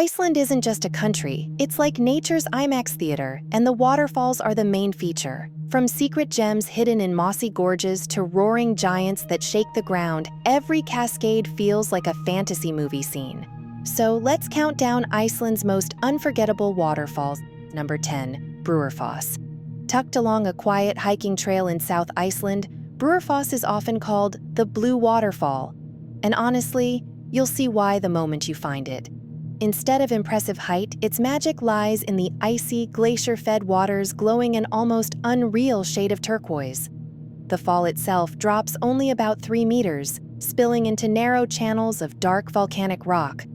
Iceland isn't just a country, it's like nature's IMAX theater, and the waterfalls are the main feature. From secret gems hidden in mossy gorges to roaring giants that shake the ground, every cascade feels like a fantasy movie scene. So let's count down Iceland's most unforgettable waterfalls. Number 10, Brúarfoss. Tucked along a quiet hiking trail in South Iceland, Brúarfoss is often called the Blue Waterfall. And honestly, you'll see why the moment you find it. Instead of impressive height, its magic lies in the icy, glacier-fed waters glowing an almost unreal shade of turquoise. The fall itself drops only about 3 meters, spilling into narrow channels of dark volcanic rock.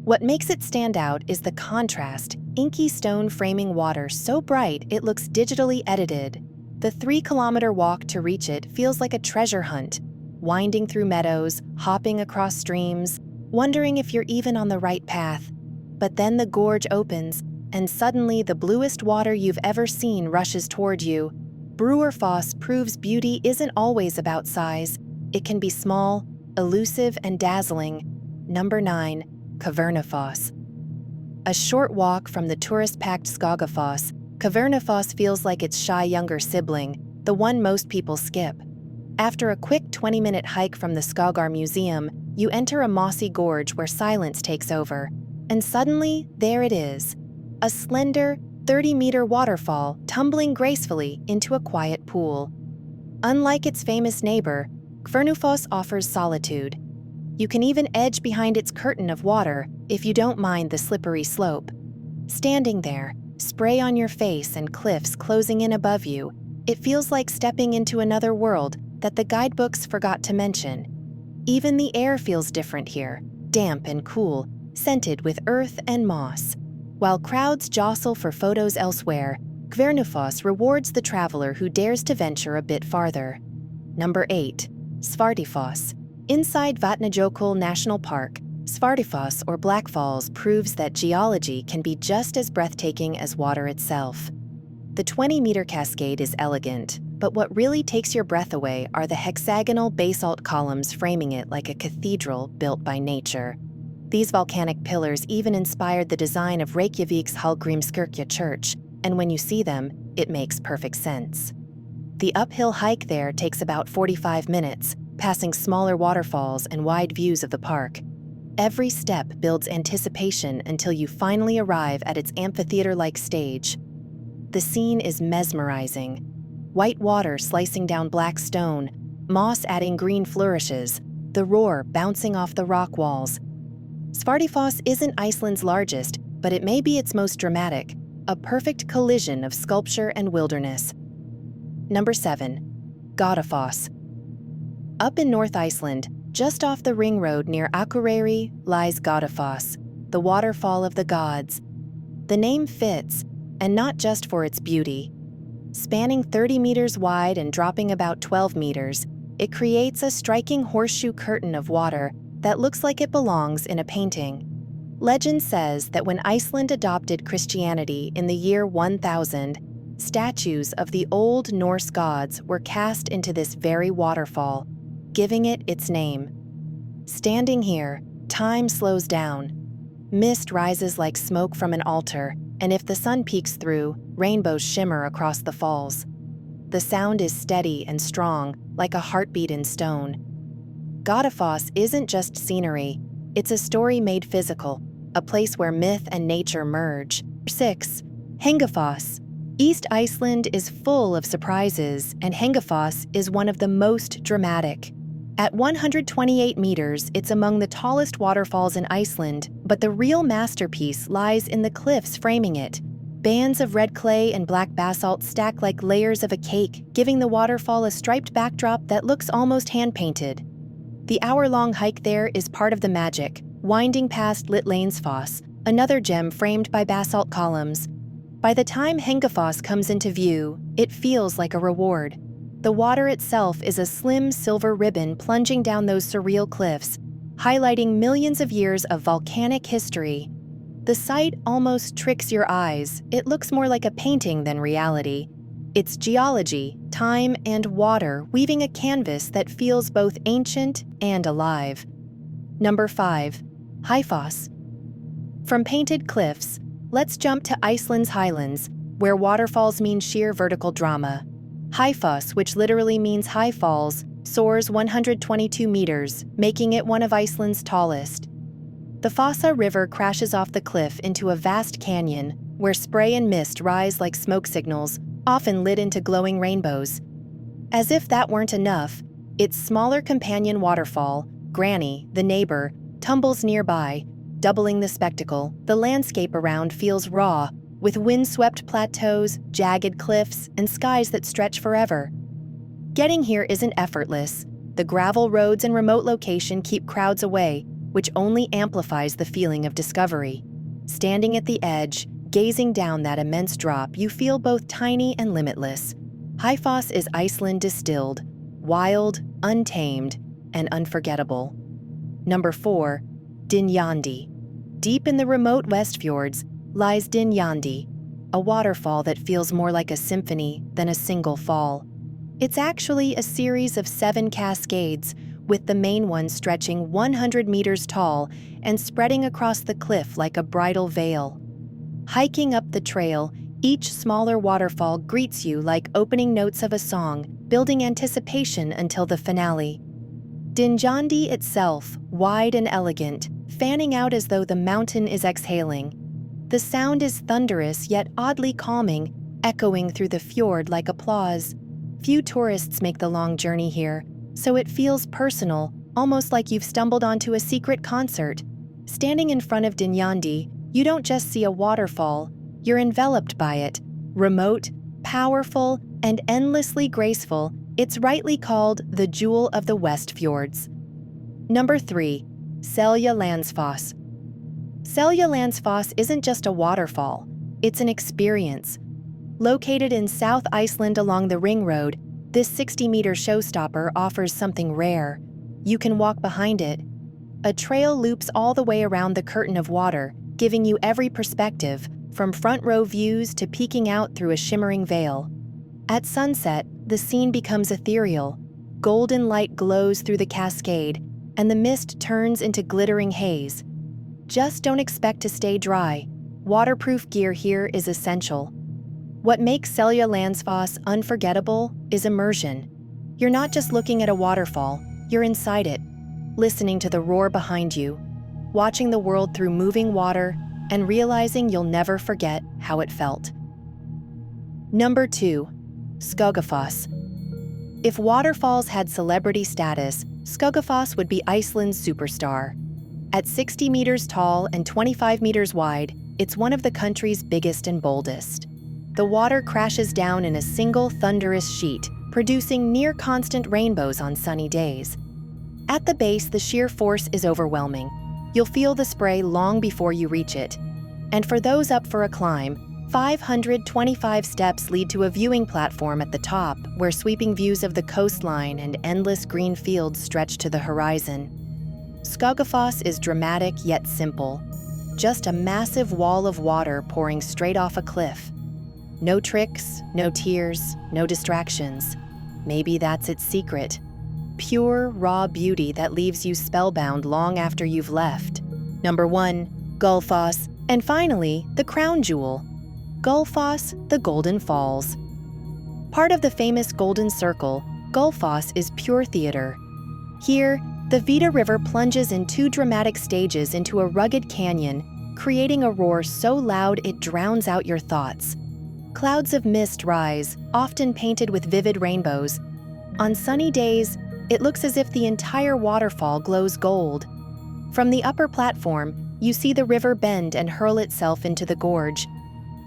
What makes it stand out is the contrast, inky stone framing water so bright it looks digitally edited. The 3-kilometer walk to reach it feels like a treasure hunt, winding through meadows, hopping across streams, wondering if you're even on the right path. But then the gorge opens, and suddenly the bluest water you've ever seen rushes toward you. Brúarfoss proves beauty isn't always about size. It can be small, elusive, and dazzling. Number 9, Kvernufoss. A short walk from the tourist-packed Skógafoss, Kvernufoss feels like its shy younger sibling, the one most people skip. After a quick 20-minute hike from the Skógar Museum, you enter a mossy gorge where silence takes over. And suddenly, there it is. A slender, 30-meter waterfall tumbling gracefully into a quiet pool. Unlike its famous neighbor, Kvernufoss offers solitude. You can even edge behind its curtain of water if you don't mind the slippery slope. Standing there, spray on your face and cliffs closing in above you, it feels like stepping into another world that the guidebooks forgot to mention. Even the air feels different here, damp and cool, scented with earth and moss. While crowds jostle for photos elsewhere, Kvernufoss rewards the traveler who dares to venture a bit farther. Number 8, Svartifoss. Inside Vatnajökull National Park, Svartifoss or Black Falls proves that geology can be just as breathtaking as water itself. The 20-meter cascade is elegant, but what really takes your breath away are the hexagonal basalt columns framing it like a cathedral built by nature. These volcanic pillars even inspired the design of Reykjavik's Hallgrímskirkja church, and when you see them, it makes perfect sense. The uphill hike there takes about 45 minutes, passing smaller waterfalls and wide views of the park. Every step builds anticipation until you finally arrive at its amphitheater-like stage. The scene is mesmerizing. White water slicing down black stone, moss adding green flourishes, the roar bouncing off the rock walls. Svartifoss isn't Iceland's largest, but it may be its most dramatic, a perfect collision of sculpture and wilderness. Number 7, Goðafoss. Up in North Iceland, just off the ring road near Akureyri, lies Goðafoss, the waterfall of the gods. The name fits, and not just for its beauty. Spanning 30 meters wide and dropping about 12 meters, it creates a striking horseshoe curtain of water that looks like it belongs in a painting. Legend says that when Iceland adopted Christianity in the year 1000, statues of the old Norse gods were cast into this very waterfall, giving it its name. Standing here, time slows down. Mist rises like smoke from an altar, and if the sun peeks through, rainbows shimmer across the falls. The sound is steady and strong, like a heartbeat in stone. Goðafoss isn't just scenery, it's a story made physical, a place where myth and nature merge. 6, Hengifoss. East Iceland is full of surprises, and Hengifoss is one of the most dramatic. At 128 meters, it's among the tallest waterfalls in Iceland, but the real masterpiece lies in the cliffs framing it. Bands of red clay and black basalt stack like layers of a cake, giving the waterfall a striped backdrop that looks almost hand-painted. The hour-long hike there is part of the magic, winding past Seljalandsfoss, another gem framed by basalt columns. By the time Hengifoss comes into view, it feels like a reward. The water itself is a slim silver ribbon plunging down those surreal cliffs, highlighting millions of years of volcanic history. The sight almost tricks your eyes. It looks more like a painting than reality. It's geology, time, and water weaving a canvas that feels both ancient and alive. Number 5, Háifoss. From painted cliffs, let's jump to Iceland's highlands, where waterfalls mean sheer vertical drama. Háifoss, which literally means high falls, soars 122 meters, making it one of Iceland's tallest. The Fossa River crashes off the cliff into a vast canyon, where spray and mist rise like smoke signals, often lit into glowing rainbows. As if that weren't enough, its smaller companion waterfall, Granny, the neighbor, tumbles nearby, doubling the spectacle. The landscape around feels raw, with windswept plateaus, jagged cliffs, and skies that stretch forever. Getting here isn't effortless. The gravel roads and remote location keep crowds away, which only amplifies the feeling of discovery. Standing at the edge, gazing down that immense drop, you feel both tiny and limitless. Háifoss is Iceland distilled, wild, untamed, and unforgettable. Number 4. Dynjandi. Deep in the remote West Fjords lies Dynjandi, a waterfall that feels more like a symphony than a single fall. It's actually a series of 7 cascades, with the main one stretching 100 meters tall and spreading across the cliff like a bridal veil. Hiking up the trail, each smaller waterfall greets you like opening notes of a song, building anticipation until the finale. Dynjandi itself, wide and elegant, fanning out as though the mountain is exhaling. The sound is thunderous yet oddly calming, echoing through the fjord like applause. Few tourists make the long journey here, so it feels personal, almost like you've stumbled onto a secret concert. Standing in front of Dynjandi, you don't just see a waterfall, you're enveloped by it. Remote, powerful, and endlessly graceful, it's rightly called the Jewel of the West Fjords. Number 3. Seljalandsfoss. Seljalandsfoss isn't just a waterfall, it's an experience. Located in South Iceland along the Ring Road, this 60-meter showstopper offers something rare. You can walk behind it. A trail loops all the way around the curtain of water, giving you every perspective, from front-row views to peeking out through a shimmering veil. At sunset, the scene becomes ethereal. Golden light glows through the cascade, and the mist turns into glittering haze. Just don't expect to stay dry. Waterproof gear here is essential. What makes Seljalandsfoss unforgettable is immersion. You're not just looking at a waterfall, you're inside it, listening to the roar behind you, watching the world through moving water, and realizing you'll never forget how it felt. Number 2. Skógafoss. If waterfalls had celebrity status, Skógafoss would be Iceland's superstar. At 60 meters tall and 25 meters wide, it's one of the country's biggest and boldest. The water crashes down in a single thunderous sheet, producing near-constant rainbows on sunny days. At the base, the sheer force is overwhelming. You'll feel the spray long before you reach it. And for those up for a climb, 525 steps lead to a viewing platform at the top, where sweeping views of the coastline and endless green fields stretch to the horizon. Skógafoss is dramatic yet simple. Just a massive wall of water pouring straight off a cliff. No tricks, no tears, no distractions. Maybe that's its secret. Pure, raw beauty that leaves you spellbound long after you've left. Number 1. Gullfoss. And finally, the crown jewel. Gullfoss, the Golden Falls. Part of the famous Golden Circle, Gullfoss is pure theater. Here, the Vita River plunges in 2 dramatic stages into a rugged canyon, creating a roar so loud it drowns out your thoughts. Clouds of mist rise, often painted with vivid rainbows. On sunny days, it looks as if the entire waterfall glows gold. From the upper platform, you see the river bend and hurl itself into the gorge.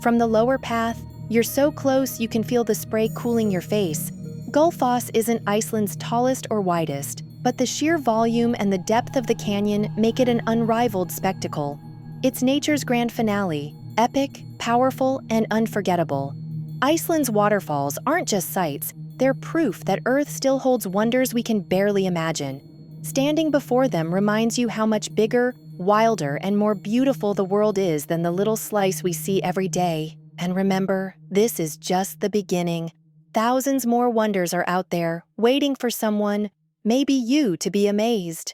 From the lower path, you're so close you can feel the spray cooling your face. Gullfoss isn't Iceland's tallest or widest, but the sheer volume and the depth of the canyon make it an unrivaled spectacle. It's nature's grand finale, epic, powerful, and unforgettable. Iceland's waterfalls aren't just sights, they're proof that Earth still holds wonders we can barely imagine. Standing before them reminds you how much bigger, wilder, and more beautiful the world is than the little slice we see every day. And remember, this is just the beginning. Thousands more wonders are out there, waiting for someone, maybe you, to be amazed.